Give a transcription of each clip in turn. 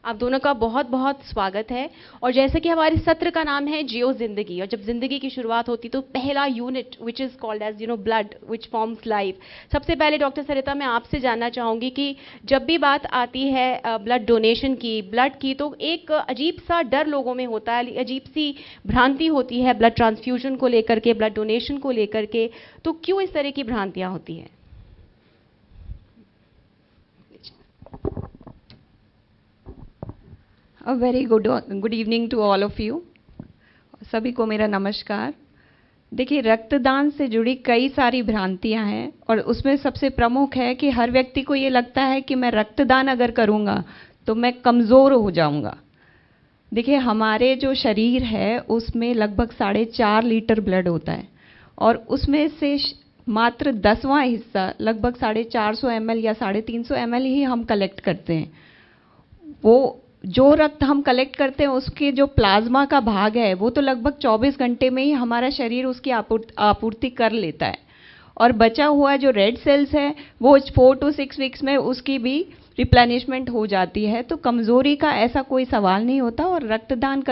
आप दोनों का बहुत बहुत स्वागत है। और जैसे कि हमारे सत्र का नाम है जियो जिंदगी, और जब जिंदगी की शुरुआत होती तो पहला unit which is called as blood which forms life. सबसे पहले डॉक्टर सरिता, मैं आपसे जानना चाहूँगी कि जब भी बात आती है ब्लड डोनेशन की, ब्लड की, तो एक अजीब सा डर लोगों में होता है, अजीब सी भ्रांति होती है ब्लड ट्रांसफ्यूजन को लेकर के, ब्लड डोनेशन को लेकर के। तो क्यों इस तरह की भ्रांतियाँ होती हैं? A very good evening to all of you. सभी को मेरा नमस्कार। देखिए, रक्तदान से जुड़ी कई सारी भ्रांतियां हैं और उसमें सबसे प्रमुख है कि हर व्यक्ति को ये लगता है कि मैं रक्तदान अगर करूंगा तो मैं कमज़ोर हो जाऊंगा। देखिए, हमारे जो शरीर है उसमें लगभग 4.5 लीटर ब्लड होता है और उसमें से मात्र 10वां हिस्सा लगभग 450 ml या 350 ml ही हम कलेक्ट करते हैं। वो जो रक्त हम कलेक्ट करते हैं उसके जो प्लाज्मा का भाग है वो तो लगभग 24 घंटे में ही हमारा शरीर उसकी आपूर्ति कर लेता है, और बचा हुआ जो रेड सेल्स है वो 4 to 6 वीक्स में उसकी भी रिप्लेनिशमेंट हो जाती है। तो कमज़ोरी का ऐसा कोई सवाल नहीं होता, और रक्तदान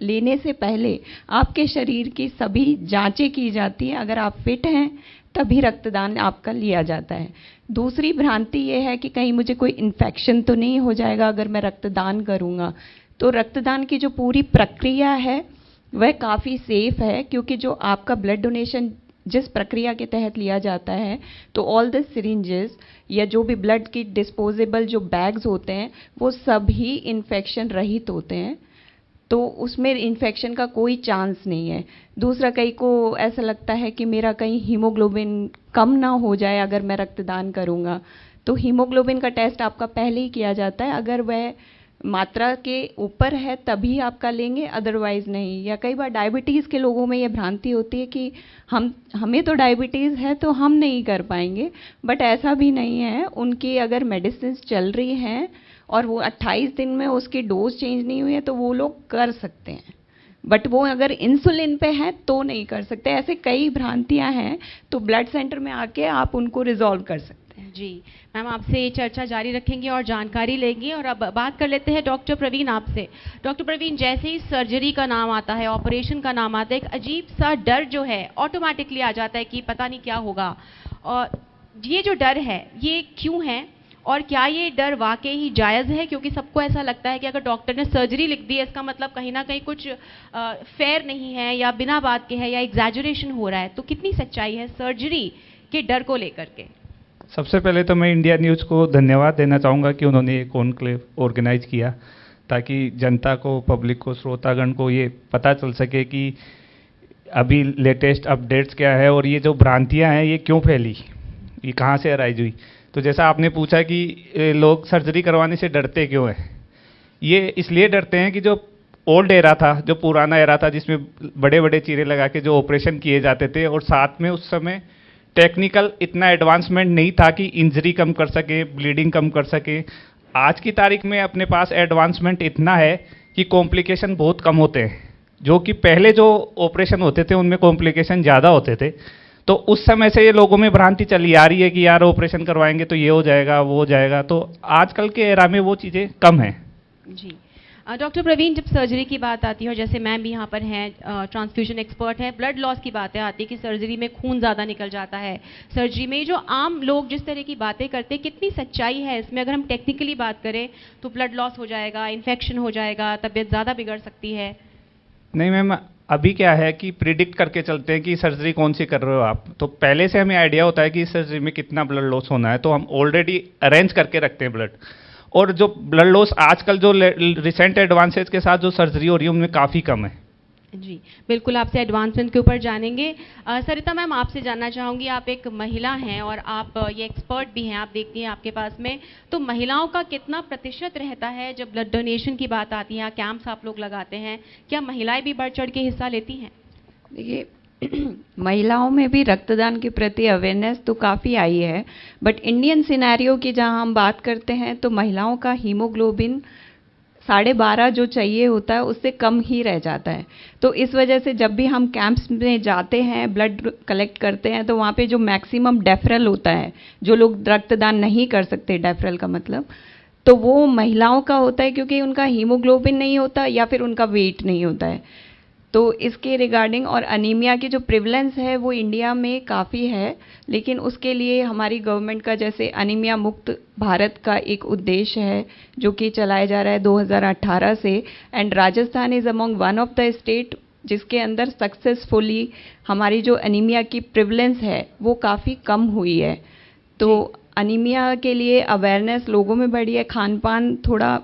लेने से पहले आपके शरीर की सभी जांचें की जाती हैं। अगर आप फिट हैं तभी रक्तदान आपका लिया जाता है। दूसरी भ्रांति ये है कि कहीं मुझे कोई इन्फेक्शन तो नहीं हो जाएगा अगर मैं रक्तदान करूंगा। तो रक्तदान की जो पूरी प्रक्रिया है वह काफ़ी सेफ है, क्योंकि जो आपका ब्लड डोनेशन जिस प्रक्रिया के तहत लिया जाता है, तो ऑल द सिरिंजेस या जो भी ब्लड की डिस्पोजेबल जो बैग्स होते हैं वो सभी इन्फेक्शन रहित होते हैं, तो उसमें इन्फेक्शन का कोई चांस नहीं है। दूसरा, कई को ऐसा लगता है कि मेरा कहीं हीमोग्लोबिन कम ना हो जाए अगर मैं रक्तदान करूंगा, तो हीमोग्लोबिन का टेस्ट आपका पहले ही किया जाता है। अगर वह मात्रा के ऊपर है तभी आपका लेंगे, अदरवाइज नहीं। या कई बार डायबिटीज़ के लोगों में यह भ्रांति होती है कि हमें तो डायबिटीज़ है तो हम नहीं कर पाएंगे, बट ऐसा भी नहीं है। उनकी अगर मेडिसिन चल रही हैं और वो 28 दिन में उसकी डोज चेंज नहीं हुई है तो वो लोग कर सकते हैं, बट वो अगर इंसुलिन पे हैं तो नहीं कर सकते। ऐसे कई भ्रांतियां हैं, तो ब्लड सेंटर में आके आप उनको रिजॉल्व कर सकते हैं। जी मैम, आपसे ये चर्चा जारी रखेंगे और जानकारी लेंगे। और अब बात कर लेते हैं डॉक्टर प्रवीण आपसे। डॉक्टर प्रवीण, जैसे ही सर्जरी का नाम आता है, ऑपरेशन का नाम आता है, एक अजीब सा डर जो है ऑटोमेटिकली आ जाता है कि पता नहीं क्या होगा। और ये जो डर है ये क्यों है, और क्या ये डर वाकई ही जायज़ है? क्योंकि सबको ऐसा लगता है कि अगर डॉक्टर ने सर्जरी लिख दी है इसका मतलब कहीं ना कहीं कुछ फेयर नहीं है, या बिना बात के है, या एग्जैजुरेशन हो रहा है। तो कितनी सच्चाई है सर्जरी के डर को लेकर के? सबसे पहले तो मैं इंडिया न्यूज़ को धन्यवाद देना चाहूँगा कि उन्होंने ये कॉन्क्लेव ऑर्गेनाइज किया, ताकि जनता को, पब्लिक को, श्रोतागण को ये पता चल सके कि अभी लेटेस्ट अपडेट्स क्या है और ये जो भ्रांतियाँ हैं ये क्यों फैली, ये कहाँ से अराइज हुई। तो जैसा आपने पूछा कि लोग सर्जरी करवाने से डरते क्यों हैं, ये इसलिए डरते हैं कि जो ओल्ड एरा था, जो पुराना एरा था जिसमें बड़े बड़े चीरे लगा के जो ऑपरेशन किए जाते थे, और साथ में उस समय टेक्निकल इतना एडवांसमेंट नहीं था कि इंजरी कम कर सके, ब्लीडिंग कम कर सके। आज की तारीख में अपने पास एडवांसमेंट इतना है कि कॉम्प्लिकेशन बहुत कम होते हैं, जो कि पहले जो ऑपरेशन होते थे उनमें कॉम्प्लिकेशन ज़्यादा होते थे। तो उस समय से ये लोगों में भ्रांति चली आ रही है कि यार ऑपरेशन करवाएंगे तो ये हो जाएगा, वो हो जाएगा। तो आजकल के एरा में वो चीज़ें कम हैं। जी डॉक्टर प्रवीण, जब सर्जरी की बात आती है, और जैसे मैम भी यहाँ पर हैं, ट्रांसफ्यूजन एक्सपर्ट हैं, ब्लड लॉस की बातें आती है कि सर्जरी में खून ज़्यादा निकल जाता है, सर्जरी में जो आम लोग जिस तरह की बातें करते हैं, कितनी सच्चाई है इसमें? अगर हम टेक्निकली बात करें तो ब्लड लॉस हो जाएगा, इन्फेक्शन हो जाएगा, तबीयत ज़्यादा बिगड़ सकती है। नहीं मैम, अभी क्या है कि प्रिडिक्ट करके चलते हैं कि सर्जरी कौन सी कर रहे हो आप, तो पहले से हमें आइडिया होता है कि इस सर्जरी में कितना ब्लड लॉस होना है, तो हम ऑलरेडी अरेंज करके रखते हैं ब्लड। और जो ब्लड लॉस आजकल जो रिसेंट एडवांसेज के साथ जो सर्जरी हो रही है उनमें काफ़ी कम है। जी बिल्कुल, आपसे एडवांसमेंट के ऊपर जानेंगे। सरिता मैम, आपसे जानना चाहूँगी, आप एक महिला हैं और आप ये एक्सपर्ट भी हैं, आप देखती हैं आपके पास में, तो महिलाओं का कितना प्रतिशत रहता है जब ब्लड डोनेशन की बात आती है, कैंप्स आप लोग लगाते हैं, क्या महिलाएं भी बढ़ चढ़ के हिस्सा लेती हैं? देखिए, महिलाओं में भी रक्तदान के प्रति अवेयरनेस तो काफ़ी आई है, बट इंडियन सिनेरियो की जहां हम बात करते हैं तो महिलाओं का हीमोग्लोबिन 12.5 जो चाहिए होता है उससे कम ही रह जाता है। तो इस वजह से जब भी हम कैंप्स में जाते हैं, ब्लड कलेक्ट करते हैं, तो वहाँ पे जो मैक्सिमम डेफरल होता है, जो लोग रक्तदान नहीं कर सकते, डेफरल का मतलब, तो वो महिलाओं का होता है क्योंकि उनका हीमोग्लोबिन नहीं होता या फिर उनका वेट नहीं होता है। तो इसके रिगार्डिंग और अनीमिया की जो प्रिवलेंस है वो इंडिया में काफ़ी है, लेकिन उसके लिए हमारी गवर्नमेंट का जैसे अनीमिया मुक्त भारत का एक उद्देश्य है जो कि चलाया जा रहा है 2018 से, and Rajasthan is among one of the state जिसके अंदर सक्सेसफुली हमारी जो अनीमिया की प्रिवलेंस है वो काफ़ी कम हुई है। तो अनीमिया के लिए अवेयरनेस लोगों में बढ़ी है। खान पान थोड़ा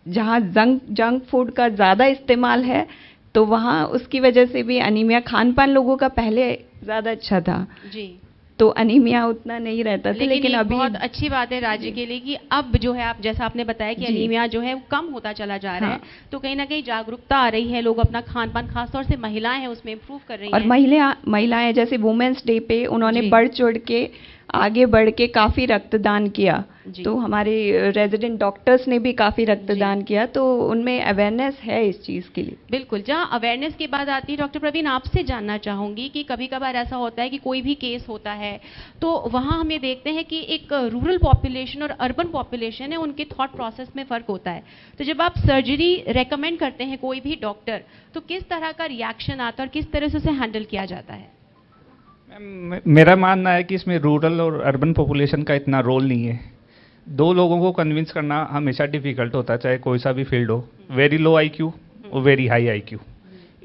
जहाँ जंक फूड का ज़्यादा इस्तेमाल है तो वहाँ उसकी वजह से भी अनीमिया, खान पान लोगों का पहले ज़्यादा अच्छा था जी, तो अनीमिया उतना नहीं रहता था, लेकिन ये अभी बहुत अच्छी बात है राज्य के लिए कि अब जो है, आप जैसा आपने बताया कि जी। अनीमिया जो है वो कम होता चला जा रहा है, हाँ। तो कहीं ना कहीं जागरूकता आ रही है, लोग अपना खान पान, खासतौर से महिलाएं हैं उसमें इम्प्रूव कर रही और हैं। महिलाएं जैसे वुमेन्स डे पे उन्होंने जी। बढ़ चढ़ के आगे बढ़ के काफ़ी रक्तदान किया। जी। तो हमारे रेजिडेंट डॉक्टर्स ने भी काफ़ी रक्तदान किया, तो उनमें अवेयरनेस है इस चीज़ के लिए। बिल्कुल, जहाँ अवेयरनेस की बात आती है, डॉक्टर प्रवीण आपसे जानना चाहूंगी कि कभी कभार ऐसा होता है कि कोई भी केस होता है तो वहाँ हम ये देखते हैं कि एक रूरल पॉपुलेशन और अर्बन पॉपुलेशन है, उनके थॉट प्रोसेस में फ़र्क होता है। तो जब आप सर्जरी रेकमेंड करते हैं कोई भी डॉक्टर, तो किस तरह का रिएक्शन आता है और किस तरह से उसे हैंडल किया जाता है? मेरा मानना है कि इसमें रूरल और अर्बन पॉपुलेशन का इतना रोल नहीं है। दो लोगों को कन्विंस करना हमेशा डिफिकल्ट होता है, चाहे कोई सा भी फील्ड हो, वेरी लो आईक्यू और वेरी हाई आईक्यू।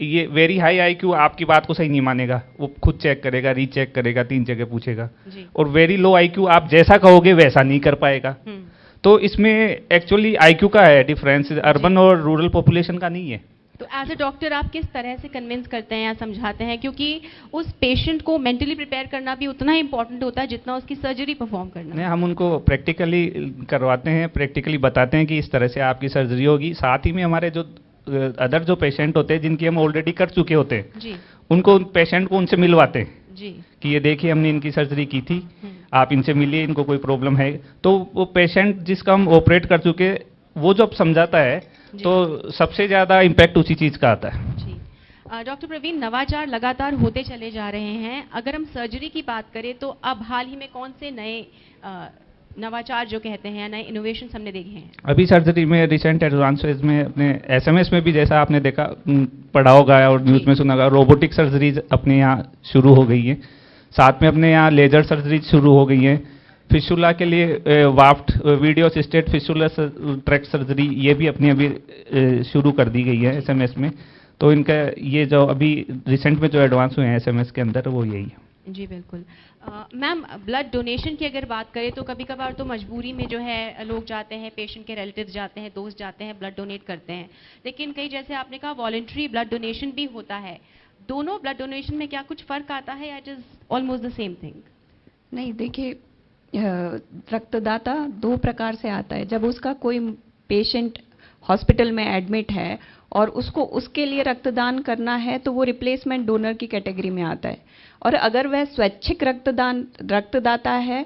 ये वेरी हाई आईक्यू आपकी बात को सही नहीं मानेगा, वो खुद चेक करेगा, रीचेक करेगा, 3 जगह पूछेगा। और वेरी लो आईक्यू आप जैसा कहोगे वैसा नहीं कर पाएगा। तो इसमें एक्चुअली आईक्यू का है डिफरेंस, अर्बन और रूरल पॉपुलेशन का नहीं है। तो एज ए डॉक्टर आप किस तरह से कन्विंस करते हैं या समझाते हैं, क्योंकि उस पेशेंट को मेंटली प्रिपेयर करना भी उतना ही इंपॉर्टेंट होता है जितना उसकी सर्जरी परफॉर्म करना। नहीं, हम उनको प्रैक्टिकली करवाते हैं, प्रैक्टिकली बताते हैं कि इस तरह से आपकी सर्जरी होगी। साथ ही में हमारे जो अदर जो पेशेंट होते हैं जिनकी हम ऑलरेडी कर चुके होते हैं जी, उनको, पेशेंट को उनसे मिलवाते हैं जी, कि ये देखिए हमने इनकी सर्जरी की थी, आप इनसे मिलिए, इनको कोई प्रॉब्लम है। तो वो पेशेंट जिसका हम ऑपरेट कर चुके, वो जब समझाता है तो सबसे ज़्यादा इम्पैक्ट उसी चीज़ का आता है। जी। डॉक्टर प्रवीण, नवाचार लगातार होते चले जा रहे हैं। अगर हम सर्जरी की बात करें तो अब हाल ही में कौन से नए नवाचार जो कहते हैं, नए इनोवेशन हमने देखे हैं? अभी सर्जरी में रिसेंट एडवांसेज में अपने एसएमएस में भी जैसा आपने देखा, पढ़ा होगा और न्यूज़ में सुना होगा, रोबोटिक सर्जरीज अपने यहाँ शुरू हो गई है। साथ में अपने यहाँ लेजर सर्जरीज शुरू हो गई हैं। फिशुला के लिए VAAFT video assisted fistula track surgery, ये भी अपनी अभी शुरू कर दी गई है एसएमएस में। तो इनका ये जो अभी रिसेंट में जो एडवांस हुए हैं एसएमएस के अंदर, वो यही है। जी बिल्कुल। मैम, ब्लड डोनेशन की अगर बात करें तो कभी कभार तो मजबूरी में जो है लोग जाते हैं, पेशेंट के रिलेटिव्स जाते हैं, दोस्त जाते हैं, ब्लड डोनेट करते हैं, लेकिन कई, जैसे आपने कहा, वॉलंटरी ब्लड डोनेशन भी होता है। दोनों ब्लड डोनेशन में क्या कुछ फ़र्क आता है या it is almost the same thing? नहीं, देखिए, रक्तदाता 2 प्रकार से आता है। जब उसका कोई पेशेंट हॉस्पिटल में एडमिट है और उसको उसके लिए रक्तदान करना है तो वो रिप्लेसमेंट डोनर की कैटेगरी में आता है। और अगर वह स्वैच्छिक रक्तदाता है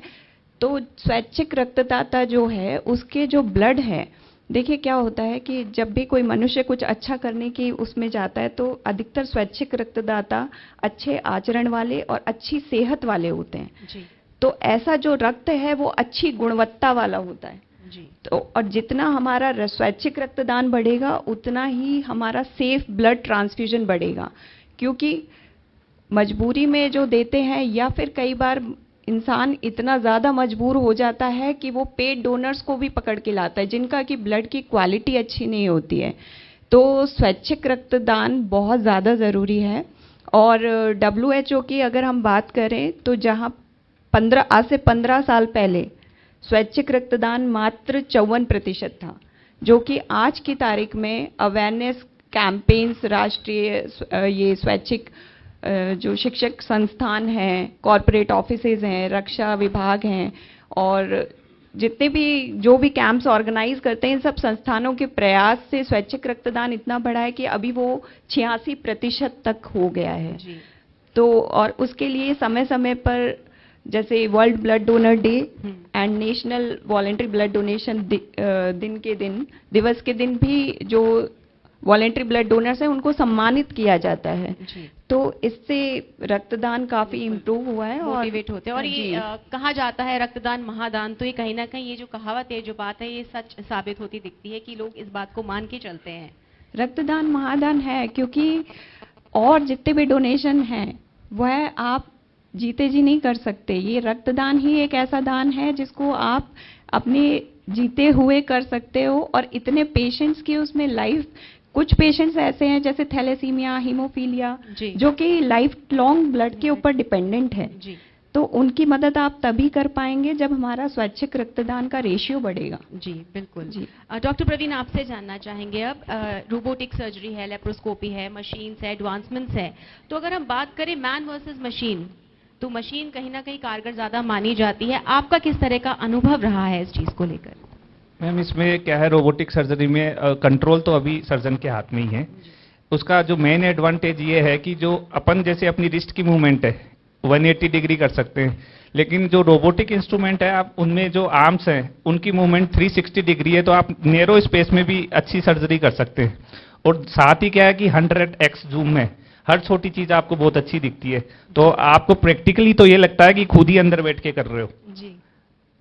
तो स्वैच्छिक रक्तदाता जो है उसके जो ब्लड है, देखिए क्या होता है कि जब भी कोई मनुष्य कुछ अच्छा करने की उसमें जाता है तो अधिकतर स्वैच्छिक रक्तदाता अच्छे आचरण वाले और अच्छी सेहत वाले होते हैं। जी। तो ऐसा जो रक्त है वो अच्छी गुणवत्ता वाला होता है। जी। तो और जितना हमारा स्वैच्छिक रक्तदान बढ़ेगा उतना ही हमारा सेफ ब्लड ट्रांसफ्यूजन बढ़ेगा, क्योंकि मजबूरी में जो देते हैं या फिर कई बार इंसान इतना ज़्यादा मजबूर हो जाता है कि वो पेड डोनर्स को भी पकड़ के लाता है जिनका कि ब्लड की क्वालिटी अच्छी नहीं होती है। तो स्वैच्छिक रक्तदान बहुत ज़्यादा ज़रूरी है। और WHO की अगर हम बात करें तो जहाँ आज से 15 साल पहले स्वैच्छिक रक्तदान मात्र 54% था, जो कि आज की तारीख में अवेयरनेस कैंपेन्स, राष्ट्रीय ये स्वैच्छिक जो शिक्षक संस्थान हैं, कॉरपोरेट ऑफिसेज हैं, रक्षा विभाग हैं और जितने भी जो भी कैंप्स ऑर्गेनाइज करते हैं, इन सब संस्थानों के प्रयास से स्वैच्छिक रक्तदान इतना बढ़ा है कि अभी वो 86% तक हो गया है। जी। तो और उसके लिए समय समय पर जैसे world blood donor day and national voluntary blood donation दिवस के दिन भी जो वॉलेंट्री ब्लड डोनर्स हैं उनको सम्मानित किया जाता है। जी। तो इससे रक्तदान काफी इम्प्रूव हुआ है और मोटिवेट होते हैं। और ये कहा जाता है रक्तदान महादान, तो ये कहीं ना कहीं ये जो कहावत है, जो बात है, ये सच साबित होती दिखती है कि लोग इस बात को मान के चलते हैं। रक्तदान महादान है क्योंकि और जितने भी डोनेशन हैं वह आप जीते जी नहीं कर सकते। ये रक्तदान ही एक ऐसा दान है जिसको आप अपने जीते हुए कर सकते हो। और इतने पेशेंट्स की उसमें लाइफ, कुछ पेशेंट्स ऐसे हैं जैसे थैलेसीमिया, हीमोफीलिया, जो कि लाइफ लॉन्ग ब्लड के ऊपर डिपेंडेंट है। जी। तो उनकी मदद आप तभी कर पाएंगे जब हमारा स्वैच्छिक रक्तदान का रेशियो बढ़ेगा। जी बिल्कुल। जी। डॉक्टर प्रवीण, आपसे जानना चाहेंगे अब, रोबोटिक सर्जरी है, लेप्रोस्कोपी है, मशीन्स है, एडवांसमेंट्स है, तो अगर हम बात करें मैन वर्सेस मशीन, तो मशीन कहीं ना कहीं कारगर ज्यादा मानी जाती है। आपका किस तरह का अनुभव रहा है इस चीज को लेकर? मैम, इसमें क्या है, रोबोटिक सर्जरी में कंट्रोल तो अभी सर्जन के हाथ में ही है। उसका जो मेन एडवांटेज ये है कि जो अपन जैसे अपनी रिस्ट की मूवमेंट है 180 डिग्री कर सकते हैं, लेकिन जो रोबोटिक इंस्ट्रूमेंट है आप उनमें जो आर्म्स हैं उनकी मूवमेंट 360 डिग्री है, तो आप नैरो स्पेस में भी अच्छी सर्जरी कर सकते हैं। और साथ ही क्या है कि 100x जूम में हर छोटी चीज आपको बहुत अच्छी दिखती है, तो आपको प्रैक्टिकली तो ये लगता है कि खुद ही अंदर बैठ के कर रहे हो। जी।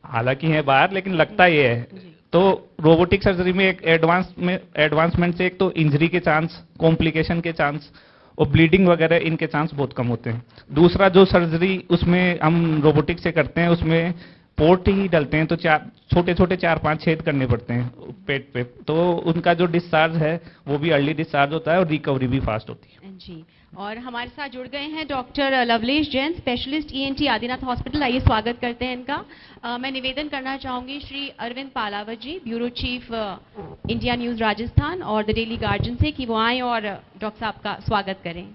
हालांकि है बाहर, लेकिन लगता ये है। तो रोबोटिक सर्जरी में एक एडवांसमेंट से एक तो इंजरी के चांस, कॉम्प्लिकेशन के चांस और ब्लीडिंग वगैरह इनके चांस बहुत कम होते हैं। दूसरा, जो सर्जरी उसमें हम रोबोटिक से करते हैं उसमें पोर्ट ही डलते हैं, तो छोटे छोटे 4-5 छेद करने पड़ते हैं पेट पे, तो उनका जो डिस्चार्ज है वो भी अर्ली डिस्चार्ज होता है और रिकवरी भी फास्ट होती है। जी। और हमारे साथ जुड़ गए हैं doctor Lovlesh Jain, specialist ENT Adinath hospital. आइए स्वागत करते हैं इनका। मैं निवेदन करना चाहूंगी Shri Arvind Palawat ji, bureau chief India News Rajasthan और द डेली गार्जियन से, कि वो आए और डॉक्टर साहब का स्वागत करें।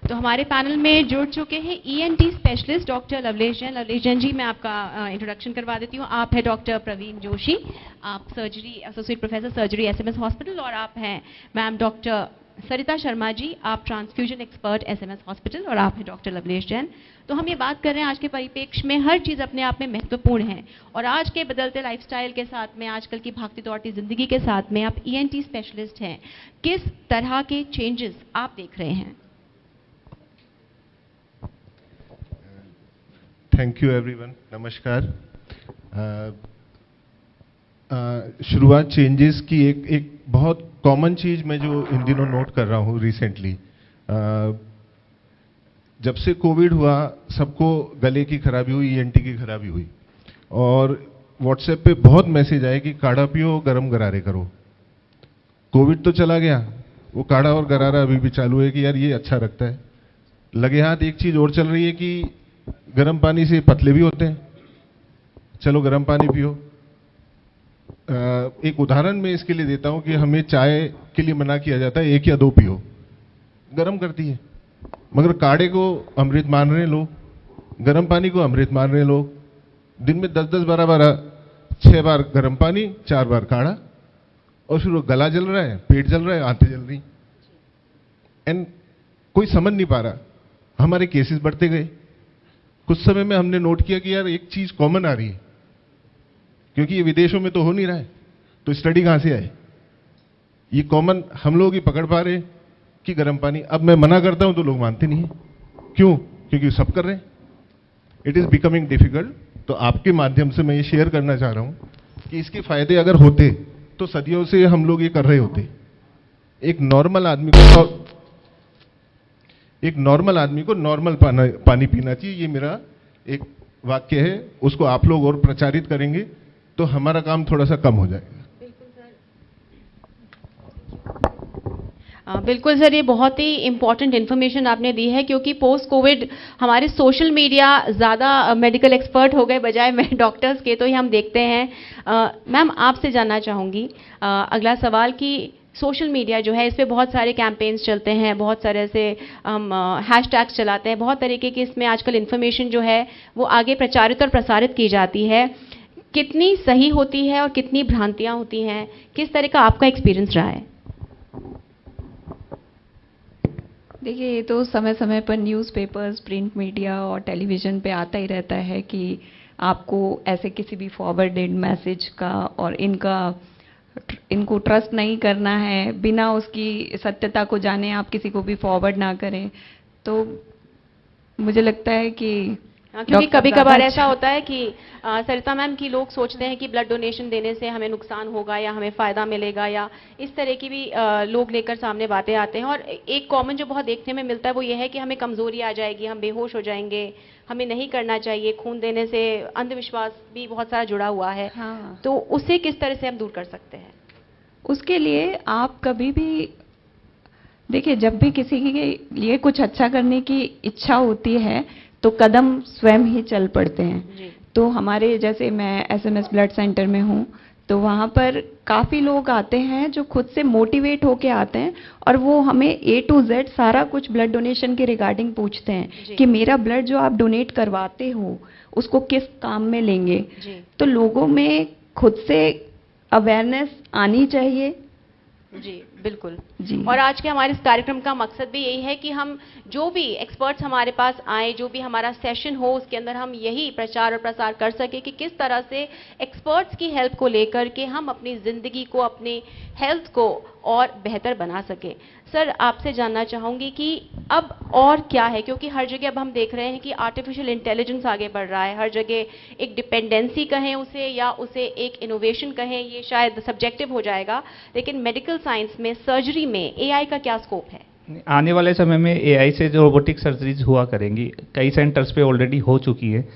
तो हमारे पैनल में जुड़ चुके हैं ENT specialist doctor Lovlesh Jain. Lovlesh Jain ji, मैं आपका इंट्रोडक्शन करवा देती हूँ। आप है डॉक्टर प्रवीण जोशी, आप surgery associate professor surgery SMS hospital, और आप हैं मैम डॉक्टर सरिता शर्मा जी, आप ट्रांसफ्यूजन एक्सपर्ट एसएमएस हॉस्पिटल, और आप हैं डॉक्टर लवलेश जैन। तो हम ये बात कर रहे हैं आज के परिप्रेक्ष्य में हर चीज़ अपने आप में महत्वपूर्ण है, और आज के बदलते लाइफस्टाइल के साथ में, आजकल की भागती दौड़ती जिंदगी के साथ में आप ईएनटी स्पेशलिस्ट हैं, किस तरह के चेंजेस आप देख रहे हैं? थैंक यू एवरीवन, नमस्कार। शुरुआत चेंजेस की एक बहुत कॉमन चीज मैं जो इन दिनों नोट कर रहा हूँ रिसेंटली, जब से कोविड हुआ सबको गले की खराबी हुई, ईएनटी की खराबी हुई, और व्हाट्सएप पे बहुत मैसेज आए कि काढ़ा पियो, गरम गरारे करो। कोविड तो चला गया, वो काढ़ा और गरारा अभी भी चालू है कि यार ये अच्छा रखता है। लगे हाथ एक चीज और चल रही है कि गर्म पानी से पतले भी होते हैं, चलो गर्म पानी पियो। एक उदाहरण मैं इसके लिए देता हूं कि हमें चाय के लिए मना किया जाता है 1 या 2 पियो, गर्म करती है, मगर काढ़े को अमृत मान रहे हैं लोग, गर्म पानी को अमृत मान रहे हैं लोग। दिन में 10-10, 12-12, 6 बार गर्म पानी, 4 बार काढ़ा, और फिर वो गला जल रहा है, पेट जल रहा है, आंतें जल रही, एंड कोई समझ नहीं पा रहा। हमारे केसेस बढ़ते गए। कुछ समय में हमने नोट किया कि यार एक चीज कॉमन आ रही है, क्योंकि ये विदेशों में तो हो नहीं रहा है, तो स्टडी कहां से आए? ये कॉमन हम लोग ही पकड़ पा रहे कि गर्म पानी। अब मैं मना करता हूं तो लोग मानते नहीं है। क्यों? क्योंकि सब कर रहे हैं। It is becoming difficult. तो आपके माध्यम से मैं ये शेयर करना चाह रहा हूं कि इसके फायदे अगर होते तो सदियों से हम लोग ये कर रहे होते। एक नॉर्मल आदमी को नॉर्मल पानी पीना चाहिए, ये मेरा एक वाक्य है। उसको आप लोग और प्रचारित करेंगे तो हमारा काम थोड़ा सा कम हो जाएगा। बिल्कुल सर, ये बहुत ही इंपॉर्टेंट इन्फॉर्मेशन आपने दी है, क्योंकि पोस्ट कोविड हमारे सोशल मीडिया ज़्यादा मेडिकल एक्सपर्ट हो गए बजाय में डॉक्टर्स के, तो ये हम देखते हैं। मैम, आपसे जानना चाहूँगी अगला सवाल कि सोशल मीडिया जो है इस पे बहुत सारे कैंपेन्स चलते हैं, बहुत सारे ऐसे हम हैशटैग्स चलाते हैं, बहुत तरीके की इसमें आजकल इन्फॉर्मेशन जो है वो आगे प्रचारित और प्रसारित की जाती है। कितनी सही होती है और कितनी भ्रांतियाँ होती हैं, किस तरह का आपका एक्सपीरियंस रहा है? देखिए, ये तो समय समय पर न्यूज़पेपर्स, प्रिंट मीडिया और टेलीविज़न पे आता ही रहता है कि आपको ऐसे किसी भी फॉरवर्डेड मैसेज का और इनको ट्रस्ट नहीं करना है, बिना उसकी सत्यता को जाने आप किसी को भी फॉरवर्ड ना करें। तो मुझे लगता है कि क्योंकि कभी कभार ऐसा होता है कि सरिता मैम की लोग सोचते हैं कि ब्लड डोनेशन देने से हमें नुकसान होगा या हमें फ़ायदा मिलेगा, या इस तरह की भी लोग लेकर सामने बातें आते हैं। और एक कॉमन जो बहुत देखने में मिलता है वो ये है कि हमें कमज़ोरी आ जाएगी, हम बेहोश हो जाएंगे, हमें नहीं करना चाहिए। खून देने से अंधविश्वास भी बहुत सारा जुड़ा हुआ है। हाँ। तो उससे किस तरह से हम दूर कर सकते हैं? उसके लिए आप कभी भी देखिए, जब भी किसी के लिए कुछ अच्छा करने की इच्छा होती है तो कदम स्वयं ही चल पड़ते हैं। जी। तो हमारे जैसे मैं एसएमएस ब्लड सेंटर में हूँ, तो वहाँ पर काफ़ी लोग आते हैं जो खुद से मोटिवेट होके आते हैं और वो हमें A to Z सारा कुछ ब्लड डोनेशन के रिगार्डिंग पूछते हैं कि मेरा ब्लड जो आप डोनेट करवाते हो उसको किस काम में लेंगे। जी। तो लोगों में खुद से अवेयरनेस आनी चाहिए। जी बिल्कुल जी। और आज के हमारे इस कार्यक्रम का मकसद भी यही है कि हम जो भी एक्सपर्ट्स हमारे पास आए, जो भी हमारा सेशन हो, उसके अंदर हम यही प्रचार और प्रसार कर सके कि किस तरह से एक्सपर्ट्स की हेल्प को लेकर के हम अपनी ज़िंदगी को, अपनी हेल्थ को और बेहतर बना सकें। सर, आपसे जानना चाहूँगी कि अब और क्या है, क्योंकि हर जगह अब हम देख रहे हैं कि आर्टिफिशियल इंटेलिजेंस आगे बढ़ रहा है, हर जगह एक डिपेंडेंसी कहें उसे या उसे एक इनोवेशन कहें, ये शायद सब्जेक्टिव हो जाएगा, लेकिन मेडिकल साइंस में, सर्जरी में एआई का क्या स्कोप है? आने वाले समय में एआई से जो रोबोटिक सर्जरीज हुआ करेंगी, कई सेंटर्स पे ऑलरेडी हो चुकी है।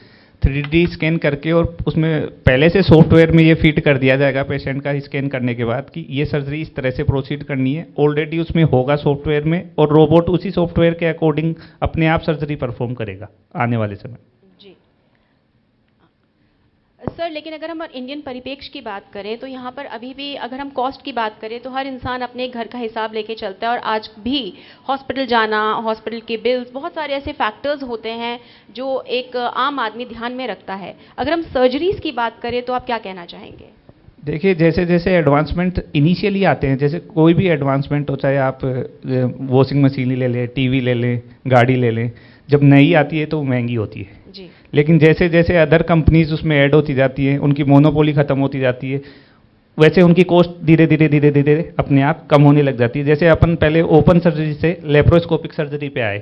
3D स्कैन करके और उसमें पहले से सॉफ्टवेयर में ये फीड कर दिया जाएगा पेशेंट का स्कैन करने के बाद कि ये सर्जरी इस तरह से प्रोसीड करनी है। ऑलरेडी उसमें होगा सॉफ्टवेयर में, और रोबोट उसी सॉफ्टवेयर के अकॉर्डिंग अपने आप सर्जरी परफॉर्म करेगा आने वाले समय। जी सर, लेकिन अगर हम इंडियन परिप्रेक्ष्य की बात करें तो यहाँ पर अभी भी अगर हम कॉस्ट की बात करें तो हर इंसान अपने घर का हिसाब लेके चलता है, और आज भी हॉस्पिटल जाना, हॉस्पिटल के बिल्स, बहुत सारे ऐसे फैक्टर्स होते हैं जो एक आम आदमी ध्यान में रखता है। अगर हम सर्जरीज की बात करें तो आप क्या कहना चाहेंगे? देखिए, जैसे जैसे एडवांसमेंट इनिशियली आते हैं, जैसे कोई भी एडवांसमेंट हो, चाहे आप वॉशिंग मशीन ले लें, टीवी ले लें, गाड़ी ले लें, जब नई आती है तो महंगी होती है जी। लेकिन जैसे जैसे अदर कंपनीज उसमें ऐड होती जाती हैं, उनकी मोनोपोली खत्म होती जाती है, वैसे उनकी कॉस्ट धीरे धीरे धीरे धीरे अपने आप कम होने लग जाती है। जैसे अपन पहले ओपन सर्जरी से लेप्रोस्कोपिक सर्जरी पे आए,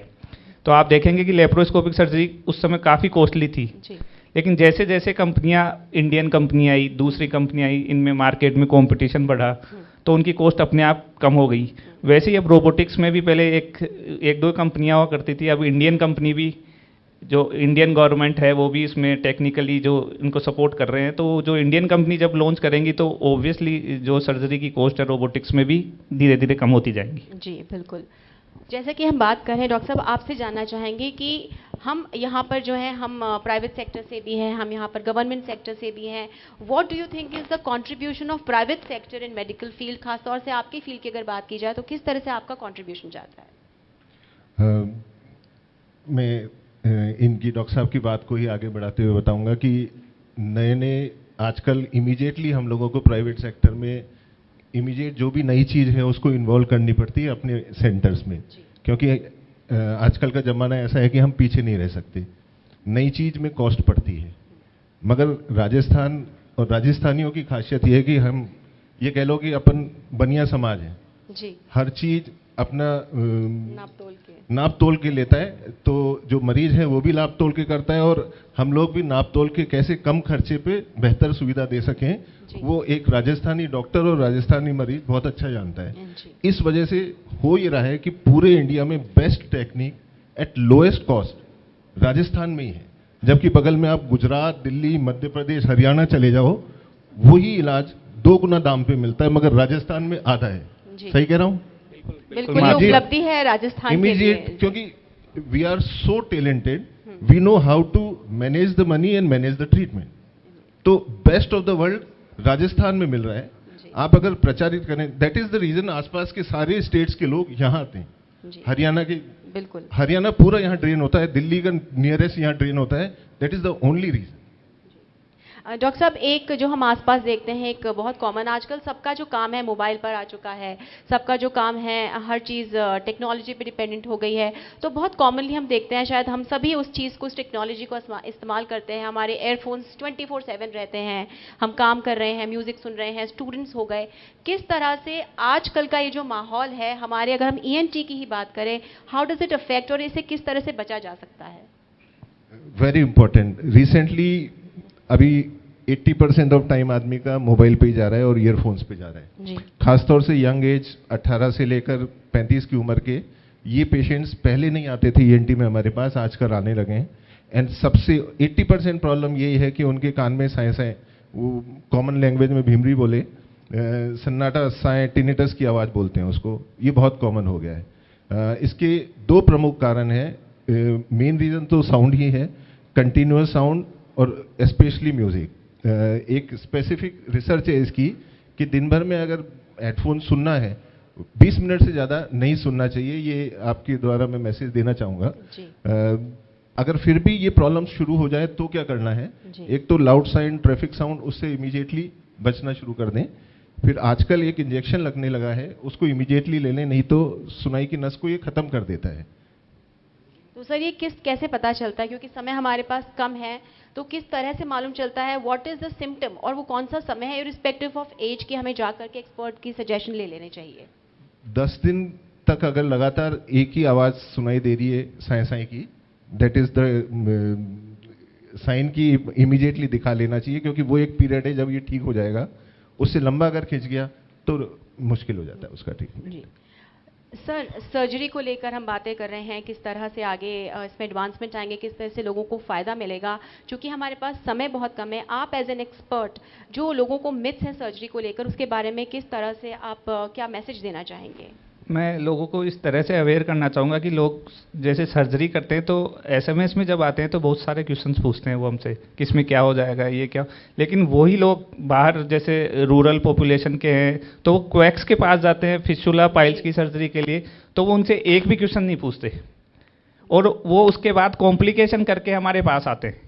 तो आप देखेंगे कि लेप्रोस्कोपिक सर्जरी उस समय काफ़ी कॉस्टली थी जी। लेकिन जैसे जैसे कंपनियां, इंडियन कंपनी आई, दूसरी कंपनी आई, इनमें मार्केट में कंपटीशन बढ़ा तो उनकी कॉस्ट अपने आप कम हो गई। वैसे ही अब रोबोटिक्स में भी पहले एक दो कंपनियां हुआ करती थी, अब इंडियन कंपनी भी, जो इंडियन गवर्नमेंट है वो भी इसमें टेक्निकली जो इनको सपोर्ट कर रहे हैं। तो जो इंडियन कंपनी जब लॉन्च करेंगी तो ऑब्वियसली जो सर्जरी की कॉस्ट है रोबोटिक्स में भी धीरे धीरे कम होती जाएंगी। जी बिल्कुल। जैसे कि हम बात कर रहे हैं डॉक्टर साहब, आपसे जानना चाहेंगे कि हम यहाँ पर जो है, हम प्राइवेट सेक्टर से भी हैं, हम यहाँ पर गवर्नमेंट सेक्टर से भी हैं। What do you think is the contribution of private sector in medical field? खासतौर से आपकी फील्ड की अगर बात की जाए तो किस तरह से आपका कंट्रीब्यूशन जाता है? मैं इनकी डॉक्टर साहब की बात को ही आगे बढ़ाते हुए बताऊंगा कि नए नए आजकल इमीडिएटली हम लोगों को प्राइवेट सेक्टर में इमीडिएट जो भी नई चीज़ है उसको इन्वॉल्व करनी पड़ती है अपने सेंटर्स में, क्योंकि आजकल का ज़माना ऐसा है कि हम पीछे नहीं रह सकते। नई चीज़ में कॉस्ट पड़ती है, मगर राजस्थान और राजस्थानियों की खासियत यह है कि हम ये कह लो कि अपन बनिया समाज है जी। हर चीज़ अपना नाप तोल के लेता है, तो जो मरीज है वो भी नाप तोल के करता है और हम लोग भी नाप तोल के कैसे कम खर्चे पे बेहतर सुविधा दे सकें, वो एक राजस्थानी डॉक्टर और राजस्थानी मरीज बहुत अच्छा जानता है। इस वजह से हो ये रहा है कि पूरे इंडिया में best technique eight lowest cost Rajasthan में ही है, जबकि बगल में आप गुजरात, दिल्ली, मध्य प्रदेश, हरियाणा चले जाओ, वही इलाज 2 गुना दाम पे मिलता है, मगर राजस्थान में आधा है। सही कह रहा हूँ? बिल्कुल, ये उपलब्धि है राजस्थान के लिए, क्योंकि we are so talented, we know how to manage the money and manage the treatment. तो best of the world Rajasthan में मिल रहा है आप अगर प्रचारित करें, दैट इज द रीजन आसपास के सारे स्टेट्स के लोग यहाँ आते हैं। जी हरियाणा के, बिल्कुल। हरियाणा पूरा यहाँ ड्रेन होता है, दिल्ली का नियरेस्ट यहाँ ड्रेन होता है, that is the only reason. Doctor साहब, एक जो हम आसपास देखते हैं, एक बहुत कॉमन, आजकल सबका जो काम है मोबाइल पर आ चुका है, सबका जो काम है हर चीज़ टेक्नोलॉजी पे डिपेंडेंट हो गई है, तो बहुत कॉमनली हम देखते हैं, शायद हम सभी उस चीज़ को, उस टेक्नोलॉजी को इस्तेमाल करते हैं। हमारे एयरफोन्स 24/7 रहते हैं, हम काम कर रहे हैं, म्यूज़िक सुन रहे हैं, स्टूडेंट्स हो गए। किस तरह से आजकल का ये जो माहौल है हमारे, अगर हम ENT की ही बात करें, हाउ डज इट अफेक्ट और इसे किस तरह से बचा जा सकता है? Very important. रिसेंटली अभी 80% ऑफ टाइम आदमी का मोबाइल पे ही जा रहा है और ईयरफोन्स पे जा रहा है जी। खासतौर से यंग एज 18 से लेकर 35 की उम्र के ये पेशेंट्स पहले नहीं आते थे ENT में हमारे पास, आजकल आने लगे हैं। एंड सबसे 80% प्रॉब्लम यही है कि उनके कान में साए साए, वो कॉमन लैंग्वेज में भीमरी बोले, सन्नाटा, साए, टिनिटस की आवाज़ बोलते हैं उसको, ये बहुत कॉमन हो गया है। इसके दो प्रमुख कारण हैं। मेन रीज़न तो साउंड ही है, कंटिन्यूअस साउंड और स्पेशली म्यूज़िक। एक स्पेसिफिक रिसर्च है इसकी कि दिन भर में अगर हेडफोन सुनना है 20 मिनट से ज़्यादा नहीं सुनना चाहिए। ये आपके द्वारा मैं मैसेज देना चाहूँगा। अगर फिर भी ये प्रॉब्लम शुरू हो जाए तो क्या करना है? एक तो लाउड साउंड, ट्रैफिक साउंड, उससे इमीडिएटली बचना शुरू कर दें। फिर आजकल एक इंजेक्शन लगने लगा है, उसको इमीडिएटली ले लें, नहीं तो सुनाई की नस को ये खत्म कर देता है। तो सर, ये कैसे पता चलता है, क्योंकि समय हमारे पास कम है, तो किस तरह से मालूम चलता है व्हाट इज द सिम्टम, और वो कौन सा समय है इर्रिस्पेक्टिव ऑफ एज कि हमें जाकर के एक्सपर्ट की सजेशन ले लेने चाहिए? 10 दिन तक अगर लगातार एक ही आवाज़ सुनाई दे रही है साए साए की, दैट इज द साइन की इमीडिएटली दिखा लेना चाहिए, क्योंकि वो एक पीरियड है जब ये ठीक हो जाएगा। उससे लंबा अगर खिंच गया तो मुश्किल हो जाता है उसका ट्रीटमेंट। जी सर, सर्जरी को लेकर हम बातें कर रहे हैं, किस तरह से आगे इसमें एडवांसमेंट आएंगे, किस तरह से लोगों को फ़ायदा मिलेगा, क्योंकि हमारे पास समय बहुत कम है। आप एज एन एक्सपर्ट, जो लोगों को मिथ्स हैं सर्जरी को लेकर, उसके बारे में किस तरह से आप क्या मैसेज देना चाहेंगे? मैं लोगों को इस तरह से अवेयर करना चाहूँगा कि लोग जैसे सर्जरी करते हैं तो SMS में जब आते हैं तो बहुत सारे क्वेश्चंस पूछते हैं वो हमसे, कि इसमें क्या हो जाएगा, ये क्या, लेकिन वही लोग बाहर जैसे रूरल पॉपुलेशन के हैं तो वो क्वैक्स के पास जाते हैं फिस्टुला पाइल्स की सर्जरी के लिए, तो वो उनसे एक भी क्वेश्चन नहीं पूछते और वो उसके बाद कॉम्प्लिकेशन करके हमारे पास आते हैं।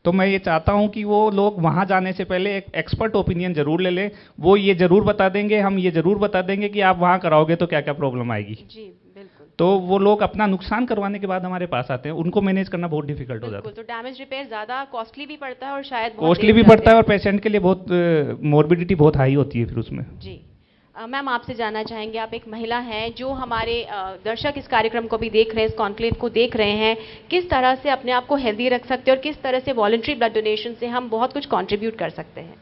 तो मैं ये चाहता हूं कि वो लोग वहां जाने से पहले एक एक्सपर्ट ओपिनियन जरूर ले लें। वो ये जरूर बता देंगे, हम ये जरूर बता देंगे कि आप वहां कराओगे तो क्या क्या प्रॉब्लम आएगी। जी बिल्कुल। तो वो लोग अपना नुकसान करवाने के बाद हमारे पास आते हैं, उनको मैनेज करना बहुत डिफिकल्ट हो जाता है। तो डैमेज रिपेयर ज़्यादा कॉस्टली भी पड़ता है और शायद कॉस्टली भी पड़ता है और पेशेंट के लिए बहुत मॉर्बिडिटी बहुत हाई होती है फिर उसमें। जी मैम, आपसे जानना चाहेंगे, आप एक महिला हैं, जो हमारे दर्शक इस कार्यक्रम को भी देख रहे हैं, इस कॉन्क्लेव को देख रहे हैं, किस तरह से अपने आप को हेल्दी रख सकते हैं और किस तरह से वॉलंटरी ब्लड डोनेशन से हम बहुत कुछ कंट्रीब्यूट कर सकते हैं?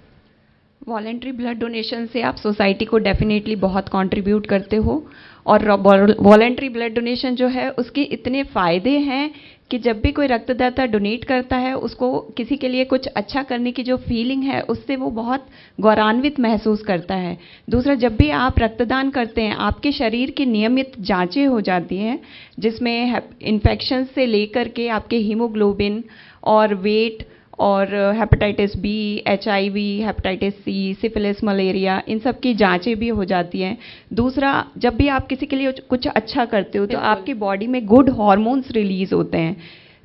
वॉलंटरी ब्लड डोनेशन से आप सोसाइटी को डेफिनेटली बहुत कंट्रीब्यूट करते हो, और वॉलंटरी ब्लड डोनेशन जो है उसके इतने फ़ायदे हैं कि जब भी कोई रक्तदाता डोनेट करता है उसको किसी के लिए कुछ अच्छा करने की जो फीलिंग है उससे वो बहुत गौरवान्वित महसूस करता है। दूसरा, जब भी आप रक्तदान करते हैं आपके शरीर की नियमित जांचें हो जाती हैं, जिसमें इन्फेक्शन से लेकर के आपके हीमोग्लोबिन और वेट और hepatitis B, HIV, hepatitis C, syphilis, malaria, इन सब की जांचें भी हो जाती हैं। दूसरा, जब भी आप किसी के लिए कुछ अच्छा करते हो तो आपकी बॉडी में गुड हार्मोन्स रिलीज होते हैं,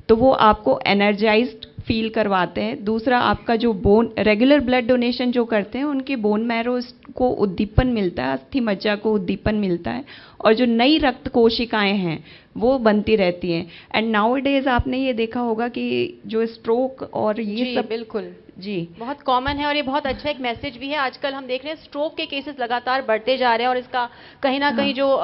तो वो आपको एनर्जाइज्ड फील करवाते हैं। दूसरा, आपका जो बोन, रेगुलर ब्लड डोनेशन जो करते हैं उनके बोन मैरो को उद्दीपन मिलता है, अस्थि मज्जा को उद्दीपन मिलता है, और जो नई रक्त कोशिकाएं हैं वो बनती रहती हैं। एंड नाउ डेज आपने ये देखा होगा कि जो स्ट्रोक और ये सब, बिल्कुल जी, बहुत कॉमन है और ये बहुत अच्छा एक मैसेज भी है। आजकल हम देख रहे हैं स्ट्रोक के केसेस लगातार बढ़ते जा रहे हैं और इसका कहीं ना कहीं जो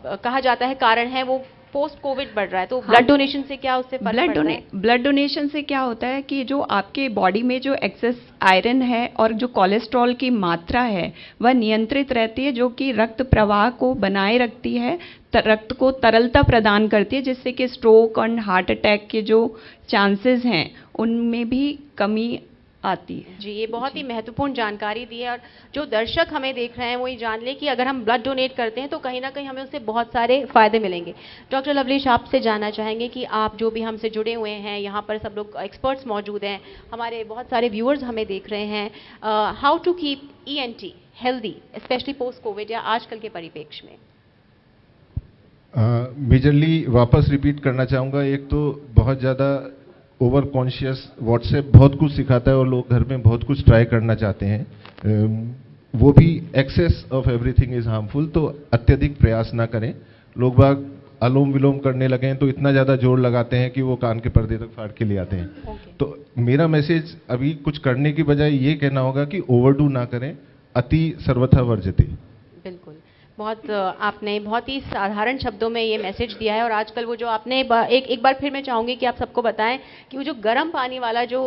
कहा जाता है कारण है वो पोस्ट कोविड बढ़ रहा है। तो ब्लड डोनेशन से क्या उससे फर्क पड़ता है? ब्लड डोनेशन से क्या होता है कि जो आपके बॉडी में जो एक्सेस आयरन है और जो कोलेस्ट्रॉल की मात्रा है वह नियंत्रित रहती है, जो कि रक्त प्रवाह को बनाए रखती है, रक्त को तरलता प्रदान करती है, जिससे कि स्ट्रोक और हार्ट अटैक के जो चांसेस हैं उनमें भी कमी आती है। जी, ये बहुत ही महत्वपूर्ण जानकारी दी है और जो दर्शक हमें देख रहे हैं वो ये जान ले कि अगर हम ब्लड डोनेट करते हैं तो कहीं ना कहीं हमें उससे बहुत सारे फायदे मिलेंगे। डॉक्टर लवलेश, आपसे जानना चाहेंगे कि आप जो भी हमसे जुड़े हुए हैं, यहाँ पर सब लोग एक्सपर्ट्स मौजूद हैं, हमारे बहुत सारे व्यूअर्स हमें देख रहे हैं, how to keep ENT healthy, specially post covid या आजकल के परिप्रेक्ष्य में? मेजरली वापस रिपीट करना चाहूँगा, एक तो बहुत ज़्यादा ओवर कॉन्शियस व्हाट्सएप बहुत कुछ सिखाता है और लोग घर में बहुत कुछ ट्राई करना चाहते हैं, वो भी excess of everything is harmful, तो अत्यधिक प्रयास ना करें। लोग बाग अलोम विलोम करने लगे हैं तो इतना ज़्यादा जोर लगाते हैं कि वो कान के पर्दे तक फाड़ के ले आते हैं। तो मेरा मैसेज अभी कुछ करने की बजाय ये कहना होगा कि ओवरडू ना करें, अति सर्वथा वर्जते। बिल्कुल, बहुत आपने बहुत ही साधारण शब्दों में ये मैसेज दिया है। और आजकल वो जो आपने एक बार फिर मैं चाहूँगी कि आप सबको बताएं कि वो जो गर्म पानी वाला जो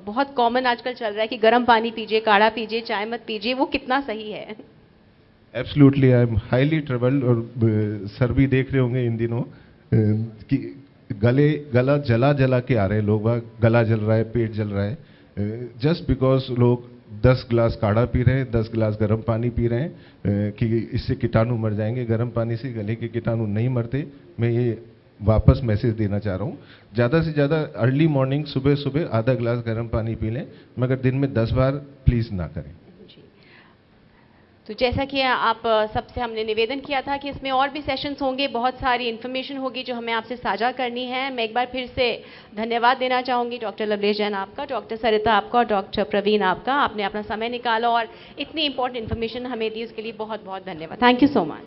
बहुत कॉमन आजकल चल रहा है कि गर्म पानी पीजिए, काढ़ा पीजिए, चाय मत पीजिए, वो कितना सही है? Absolutely, I am highly troubled. और सर भी देख रहे होंगे इन दिनों कि गला जला जला के आ रहे हैं लोग, गला जल रहा है, पेट जल रहा है, जस्ट बिकॉज लोग 10 गिलास काढ़ा पी रहे हैं, 10 गिलास गर्म पानी पी रहे हैं कि इससे कीटाणु मर जाएंगे। गर्म पानी से गले के कीटाणु नहीं मरते। मैं ये वापस मैसेज देना चाह रहा हूँ, ज़्यादा से ज़्यादा अर्ली मॉर्निंग सुबह सुबह आधा गिलास गर्म पानी पी लें, मगर दिन में 10 बार प्लीज़ ना करें। तो जैसा कि आप सबसे हमने निवेदन किया था कि इसमें और भी सेशंस होंगे, बहुत सारी इन्फॉर्मेशन होगी जो हमें आपसे साझा करनी है। मैं एक बार फिर से धन्यवाद देना चाहूँगी डॉक्टर लवलेश जैन आपका, डॉक्टर सरिता आपका और डॉक्टर प्रवीण आपका। आपने अपना समय निकाला और इतनी इंपॉर्टेंट इन्फॉर्मेशन हमें दी, उसके लिए बहुत बहुत धन्यवाद। Thank you so much.